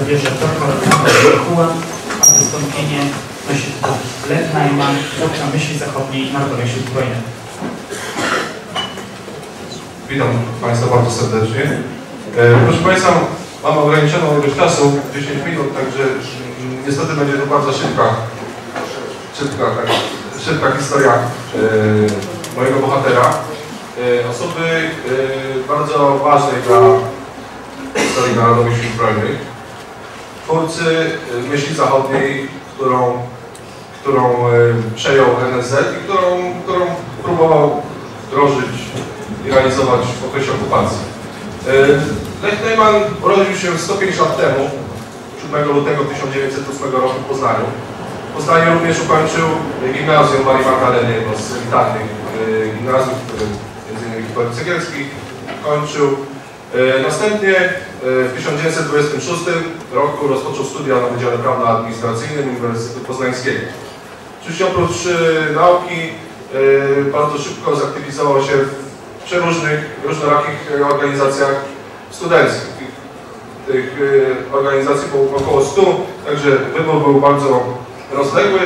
zabierze dr Kuła, a wystąpienie nosi tytuł Lew Najman, Dowódca Myśli Zachodniej Narodowych Sił Zbrojnych. Witam Państwa bardzo serdecznie. Proszę Państwa, mam ograniczoną ilość czasu, 10 minut, także niestety będzie to bardzo szybka historia mojego bohatera. Osoby bardzo ważnej dla historii Narodowych Sił Zbrojnych. Twórcy myśli zachodniej, którą przejął NSZ i którą próbował wdrożyć i realizować w okresie okupacji. Lech Najman urodził się 105 lat temu, 7 lutego 1908 roku w Poznaniu. W Poznaniu również ukończył gimnazjum Marii Magdaleny, jedno z elitarnych gimnazjów, m.in. Wiktorii Cegielskiej, kończył. Następnie w 1926 roku rozpoczął studia na Wydziale Prawno-Administracyjnym Uniwersytetu Poznańskiego. Oczywiście oprócz nauki bardzo szybko zaktywizował się w przeróżnych, różnorakich organizacjach studenckich. Tych organizacji było około 100, także wybór był bardzo rozległy.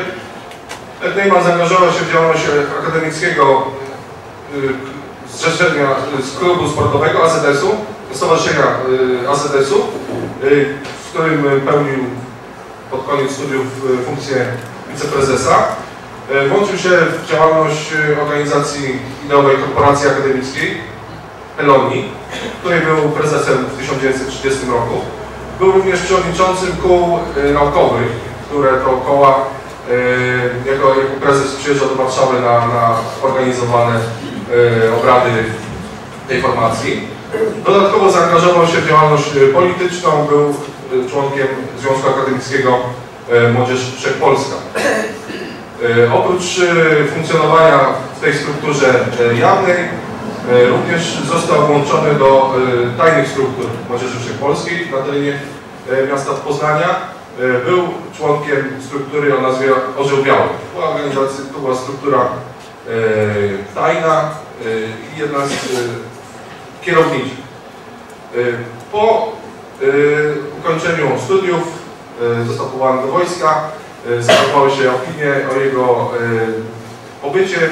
Lech Najman zaangażował się w działalność akademickiego zrzeszenia z klubu sportowego AZS-u, Stowarzyszenia AZS-u, w którym pełnił pod koniec studiów funkcję wiceprezesa. Włączył się w działalność organizacji ideowej Korporacji Akademickiej Elonii, której był prezesem w 1930 roku. Był również przewodniczącym kół naukowych, które to koła jako prezes przyjeżdżał do Warszawy na organizowane obrady tej formacji. Dodatkowo zaangażował się w działalność polityczną, był członkiem Związku Akademickiego Młodzież Wszechpolska. Oprócz funkcjonowania w tej strukturze jawnej, również został włączony do tajnych struktur Młodzieży Wszechpolskiej na terenie miasta Poznania. Był członkiem struktury o nazwie Orzeł Biały. To była struktura tajna i jedna z kierowniczych. Po ukończeniu studiów został powołany do wojska. Zachowały się opinie o jego pobycie.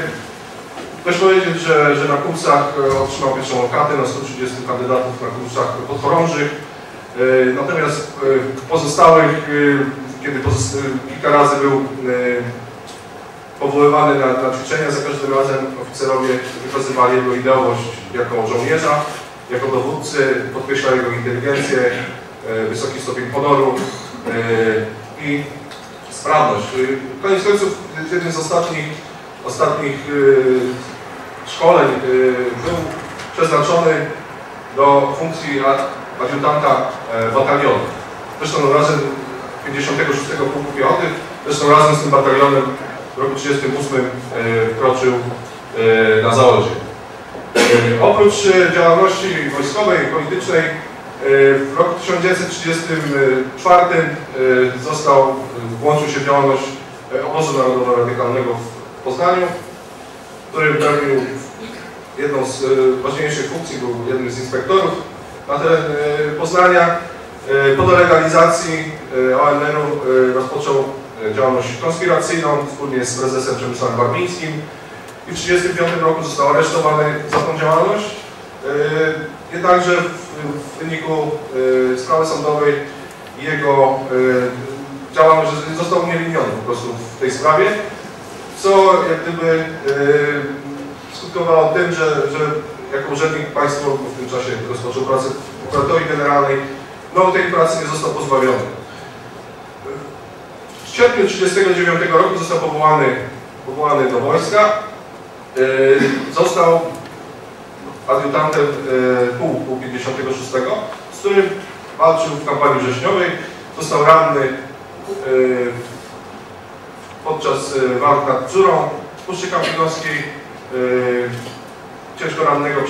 Dość powiedzieć, że na kursach otrzymał pierwszą lokatę na 130 kandydatów na kursach podchorążych. Natomiast pozostałych, kiedy kilka razy był powoływany na ćwiczenia, za każdym razem oficerowie wykazywali jego ideowość jako żołnierza, jako dowódcy, podkreślali jego inteligencję, wysoki stopień honoru i sprawność. Koniec końców jednym z ostatnich szkoleń był przeznaczony do funkcji adiutanta batalionu. Zresztą razem 56 Pułku Piechoty, zresztą razem z tym batalionem w roku 1938 wkroczył na załodzie. Oprócz działalności wojskowej i politycznej w roku 1934 włączył się w działalność Obozu Narodowo-Radykalnego w Poznaniu, w którym pełnił jedną z ważniejszych funkcji, był jednym z inspektorów na teren Poznania. Po delegalizacji ONR-u rozpoczął działalność konspiracyjną wspólnie z prezesem Przemysławem Barwińskim i w 1935 roku został aresztowany za tą działalność. Jednakże w wyniku sprawy sądowej jego działalność został uniewinniony po prostu w tej sprawie, co jak gdyby skutkowało tym, że jako urzędnik państwowy w tym czasie rozpoczął pracę w prokuratorii generalnej, no tej pracy nie został pozbawiony. W sierpniu 1939 roku został powołany do wojska. Został adiutantem pułku 56, z którym walczył w kampanii wrześniowej. Został ranny podczas walk nad Bzurą w Puszczy Kampinoskiej. Ciężko rannego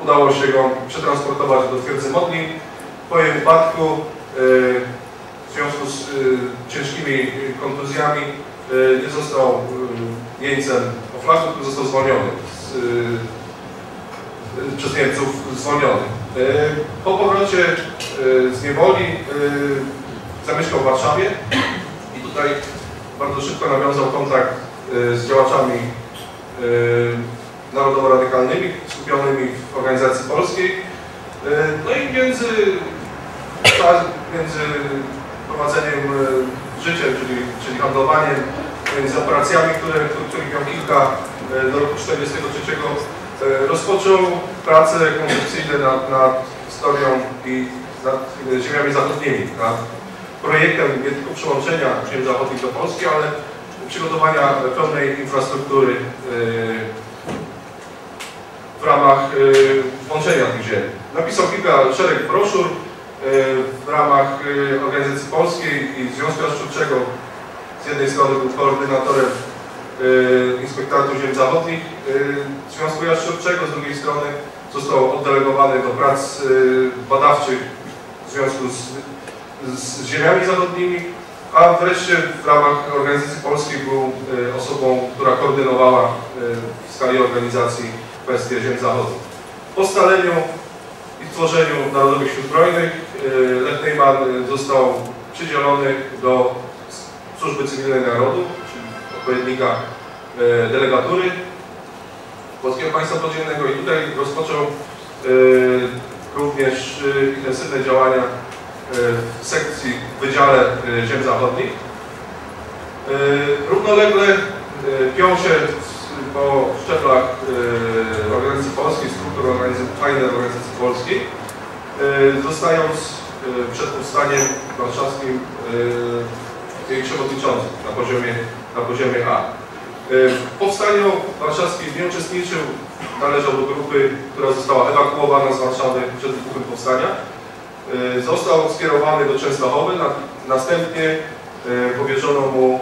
udało się go przetransportować do twierdzy Modlin. Po jego wypadku w związku z ciężkimi kontuzjami nie został jeńcem Oflachu, tylko został zwolniony przez Niemców zwolniony. Po powrocie z niewoli, zamieszkał w Warszawie i tutaj bardzo szybko nawiązał kontakt z działaczami narodowo-radykalnymi, skupionymi w organizacji polskiej. No i między prowadzeniem życia, czyli handlowaniem, między operacjami, których miał kilka do roku 1943, rozpoczął pracę koncepcyjne nad historią i nad ziemiami zachodnimi, nad projektem nie tylko przyłączenia ziem zachodnich do Polski, ale przygotowania pełnej infrastruktury w ramach łączenia tych ziemi. Napisał szereg broszur w ramach organizacji polskiej i Związku Jaszczurczego. Z jednej strony był koordynatorem Inspektoratu Ziem Zachodnich Związku Jaszczurczego, z drugiej strony został oddelegowany do prac badawczych w związku z ziemiami zachodnimi, a wreszcie w ramach organizacji polskiej był osobą, która koordynowała w skali organizacji kwestie ziem zachodnich. Po scaleniu i tworzeniu Narodowych Sił Zbrojnych Lech Nejman został przydzielony do Służby Cywilnej Narodu, czyli odpowiednika delegatury Polskiego Państwa Podziemnego, i tutaj rozpoczął również intensywne działania w sekcji, w Wydziale Ziem Zachodnich. Równolegle piął się po szczeblach organizacji polskiej, struktur tajnej organizacji polskiej, zostając przed powstaniem warszawskim jej przewodniczącym na poziomie A. W powstaniu warszawskim nie uczestniczył, należał do grupy, która została ewakuowana z Warszawy przed wybuchem powstania. Został skierowany do Częstochowy, następnie powierzono mu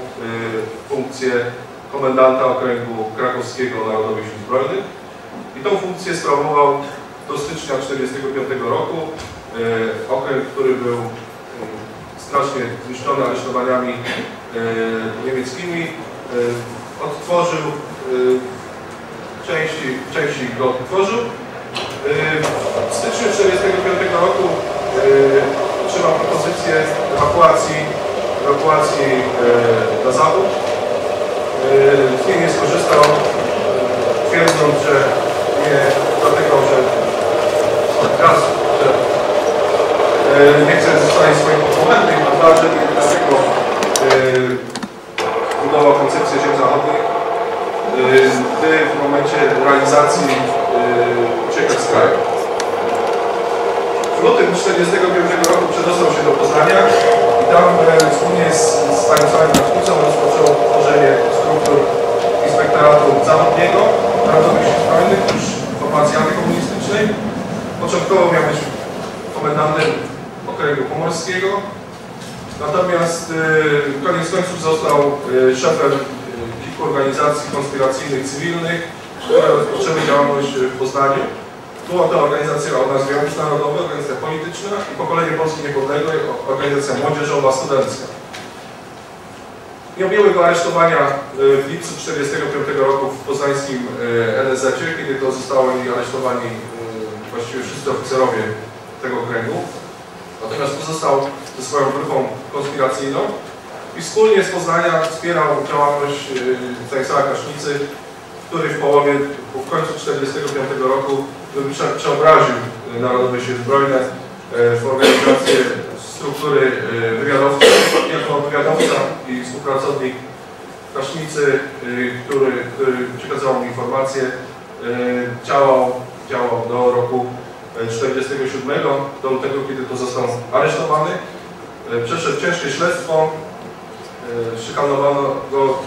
funkcję komendanta okręgu krakowskiego Narodowych Sił Zbrojnych i tą funkcję sprawował do stycznia 1945 roku. Okręg, który był strasznie zniszczony aresztowaniami niemieckimi, odtworzył, części go odtworzył. W styczniu 1945 roku otrzymał propozycję ewakuacji na zachód. Z niej nie skorzystał, twierdząc, że nie dlatego, że nie chce zostawić swoich dokumentów, a także nie dlatego budował koncepcję ziem zachodnich, by w momencie realizacji uciekać z kraju. W lutym 1945 roku przedostał się do Poznania i tam wspólnie z Stanisławem Kacznicą rozpoczął tworzenie struktur Inspektoratu Zachodniego Narodowych Sił Zbrojnych, już formacji antykomunistycznej. Początkowo miał być komendantem okręgu pomorskiego, natomiast koniec końców został szefem kilku organizacji konspiracyjnych cywilnych, które rozpoczęły działalność w Poznaniu. Była to organizacja o nazwie międzynarodowa, organizacja polityczna i Pokolenie Polski Niepodległej, organizacja młodzieżowa, studencka. Nie objęły go aresztowania w lipcu 1945 roku w poznańskim NSZ-cie, kiedy to zostali aresztowani właściwie wszyscy oficerowie tego okręgu. Natomiast pozostał ze swoją grupą konspiracyjną i wspólnie z Poznania wspierał działalność Stanisława Kacznicy, który w końcu 1945 roku przeobraził Narodowe Siły Zbrojne w organizację struktury wywiadowczej. Jako wywiadowca i współpracownik Kacznicy, który przekazywał mu informacje, działał do roku 1947, do lutego, kiedy to został aresztowany. Przeszedł ciężkie śledztwo, szykanowano go,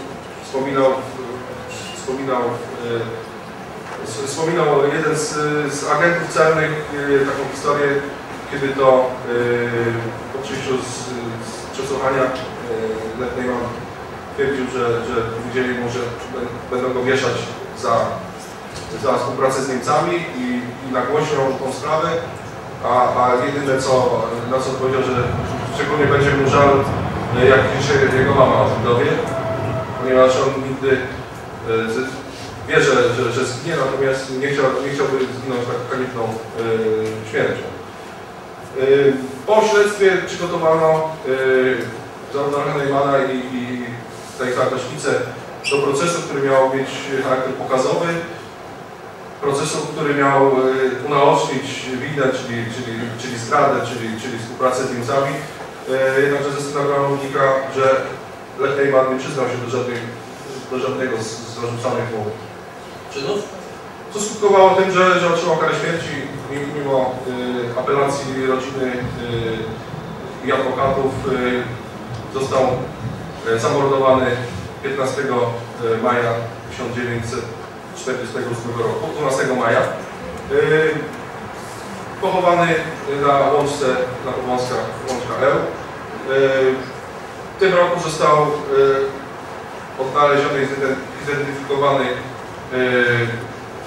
wspominał jeden z agentów celnych taką historię, kiedy to po przyjściu z przesłuchania Lech Nejman twierdził, że powiedzieli mu, że będą go wieszać za współpracę z Niemcami i nagłośnią tą sprawę, a jedyne na co powiedział, że szczególnie będzie mu żal, jak się jego mama o tym dowie, ponieważ on nigdy wie, że zginie, natomiast nie chciałby zginąć tak haniebną śmiercią. Po śledztwie przygotowano zarówno Neumana i Stanisława Kraśnicę do procesu, który miał mieć charakter pokazowy, procesu, który miał unaocznić winę, czyli zdradę, czyli współpracę z Niemcami. Jednakże ze stenogramu wynika, że Lech Neumann nie przyznał się do żadnego z zarzucanych mu czynów, co skutkowało tym, że otrzymał karę śmierci mimo apelacji rodziny i adwokatów. Został zamordowany 15 maja 1948 roku, 12 maja. Pochowany na łączce, na Powązkach, łączka L. W tym roku został odnaleziony i zidentyfikowany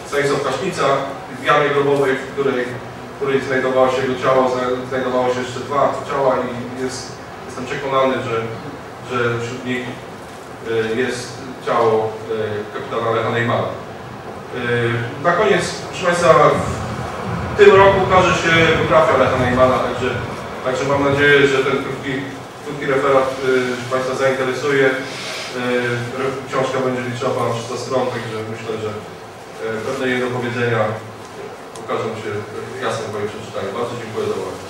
Stanisław Kraśnica w jamie grobowej, w której znajdowało się jego ciało, znajdowało się jeszcze 2 ciała i jestem przekonany, że wśród nich jest ciało kapitana Lecha Neumana. Na koniec, proszę Państwa, w tym roku ukaże się biografia Lecha Neumana, także mam nadzieję, że ten krótki referat Państwa zainteresuje. Książka będzie liczyła ponad 300 stron, także myślę, że pewne jego powiedzenia okażą się jasne po jej przeczytaniu. Bardzo dziękuję za uwagę.